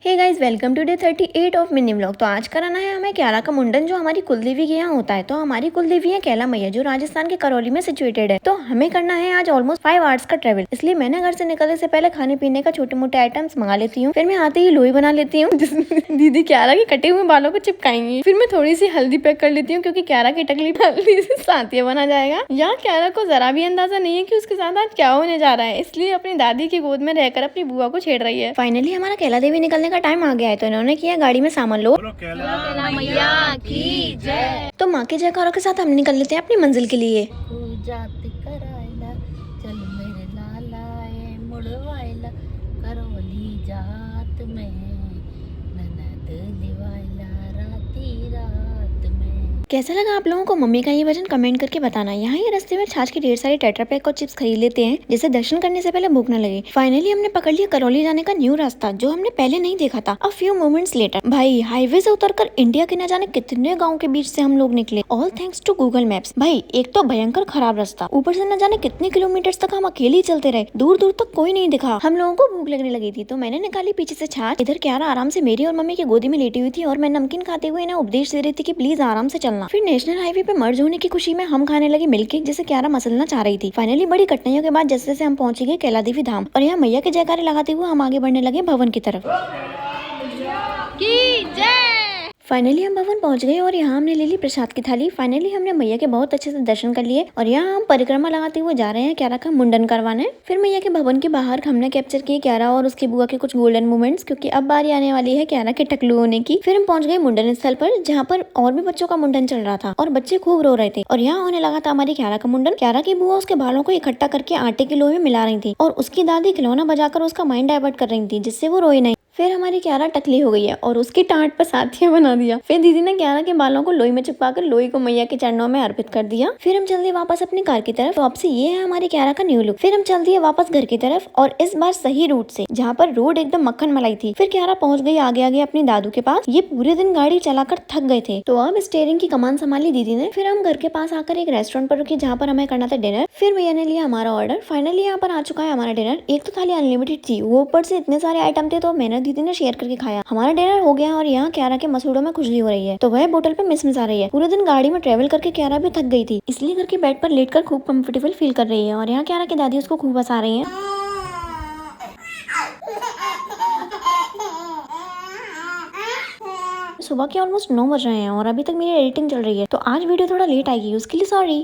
Hey guys, welcome to day 38 of mini vlog. तो आज कराना है हमें क्यारा का मुंडन, जो हमारी कुलदेवी के यहाँ होता है। तो हमारी कुलदेवी है कैला मैया, जो राजस्थान के करौली में सिचुएटेड है। तो हमें करना है आज ऑलमोस्ट 5 आवर्स का ट्रेवल। इसलिए मैंने घर से निकलने से पहले खाने पीने का छोटे मोटे आइटम्स मंगा लेती हूँ। फिर मैं आते ही लोई बना लेती हूँ दीदी क्यारा के कटे हुए बालों को चिपकाएंगी। फिर मैं थोड़ी सी हल्दी पैक कर लेती हूँ, क्योंकि क्यारा की टकली हल्दी से साथिया बना जाएगा। यहाँ क्यारा को जरा भी अंदाजा नहीं है कि उसके साथ आज क्या होने जा रहा है, इसलिए अपनी दादी की गोद में रहकर अपनी बुआ को छेड़ रही है। फाइनली हमारा कैला देवी निकलने का टाइम आ गया है। तो इन्होंने किया गाड़ी में सामान लो। कैला मैया की जय। तो माँ के जयकारों के साथ हम निकल लेते हैं अपनी मंजिल के लिए। जाती करायला चल मेरे लालाए मुड़वायला करवली जात में ननद लिवायला राती रात में। कैसा लगा आप लोगों को मम्मी का ये वजन कमेंट करके बताना। यहाँ ये रास्ते में छाछ के ढेर सारे टेट्रा पैक और चिप्स खरीद लेते हैं, जिससे दर्शन करने से पहले भूख न लगे। फाइनली हमने पकड़ लिया करौली जाने का न्यू रास्ता, जो हमने पहले नहीं देखा था। अ फ्यू मोमेंट्स लेटर भाई हाईवे से उतरकर इंडिया के न जाने कितने गाँव के बीच से हम लोग निकले, all thanks to Google Maps. भाई एक तो भयंकर खराब रास्ता, ऊपर से न जाने कितने किलोमीटर तक हम अकेले ही चलते रहे। दूर दूर तक कोई नहीं दिखा। हम लोगों को भूख लगने लगी थी, तो मैंने निकाली पीछे से छाछ। इधर क्यारा आराम से मेरी और मम्मी की गोदी में लेटी हुई थी, और मैं नमकीन खाते हुए इन्हें उपदेश दे रही थी कि प्लीज आराम से चलना। फिर नेशनल हाईवे पे मर्ज होने की खुशी में हम खाने लगे मिल्ककेक, जिसे क्यारा मसलना चाह रही थी। फाइनली बड़ी कठिनाइयों के बाद जैसे जैसे हम पहुंच गए कैला देवी धाम, और यहाँ मैया के जयकारे लगाते हुए हम आगे बढ़ने लगे भवन की तरफ। की जय। फाइनली हम भवन पहुंच गए, और यहाँ हमने ले ली प्रसाद की थाली। फाइनली हमने मैया के बहुत अच्छे से दर्शन कर लिए, और यहाँ हम परिक्रमा लगाते हुए जा रहे हैं क्यारा का मुंडन करवाने। फिर मैया के भवन के बाहर हमने कैप्चर किए क्यारा और उसकी बुआ के कुछ गोल्डन मोमेंट्स, क्योंकि अब बारी आने वाली है क्यारा के टकलू होने की। फिर हम पहुंच गए मुंडन स्थल पर, जहाँ पर और भी बच्चों का मुंडन चल रहा था, और बच्चे खूब रो रहे थे। और यहाँ होने लगा था हमारी क्यारा का मुंडन। क्यारा की बुआ उसके बालों को इकट्ठा करके आटे के लोई में मिला रही थी, और उसकी दादी खिलौना बजाकर उसका माइंड डाइवर्ट कर रही थी, जिससे वो रोए नहीं। फिर हमारी क्यारा टकली हो गई है, और उसकी टाँट पर साथिया बना दिया। फिर दीदी ने क्यारा के बालों को लोई में चिपकाकर लोई को मैया के चरणों में अर्पित कर दिया। फिर हम चल दिए वापस अपनी कार की तरफ। तो अब से ये है हमारी क्यारा का न्यू लुक। फिर हम चल दिए वापस घर की तरफ, और इस बार सही रूट से, जहाँ पर रोड एकदम मक्खन मलाई थी। फिर क्यारा पहुंच गई आगे आगे अपनी दादू के पास। ये पूरे दिन गाड़ी चलाकर थक गए थे, तो अब स्टीयरिंग की कमान संभाली दीदी ने। फिर हम घर के पास आकर एक रेस्टोरेंट पर रुके, जहाँ पर हमें करना था डिनर। फिर भैया ने लिया हमारा ऑर्डर। फाइनली यहाँ पर आ चुका है हमारा डिनर। एक तो थाली अनलिमिटेड थी, वो ऊपर से इतने सारे आइटम थे, तो मैंने दीदी ने शेयर करके खाया। हमारा डिनर हो गया, और यहाँ क्यारा के मसूड़ों में खुजली हो रही है, तो वह बोतल पे मिस आ रही है। पूरे दिन गाड़ी में ट्रेवल करके क्यारा भी थक गई थी, इसलिए घर के बेड पर लेटकर खूब कंफर्टेबल फील कर रही है। और यहाँ क्यारा की दादी उसको खूब हंसा रही है। सुबह के ऑलमोस्ट 9 बज रहे हैं, और अभी तक मेरी एडिटिंग चल रही है, तो आज वीडियो थोड़ा लेट आएगी, उसके लिए सॉरी।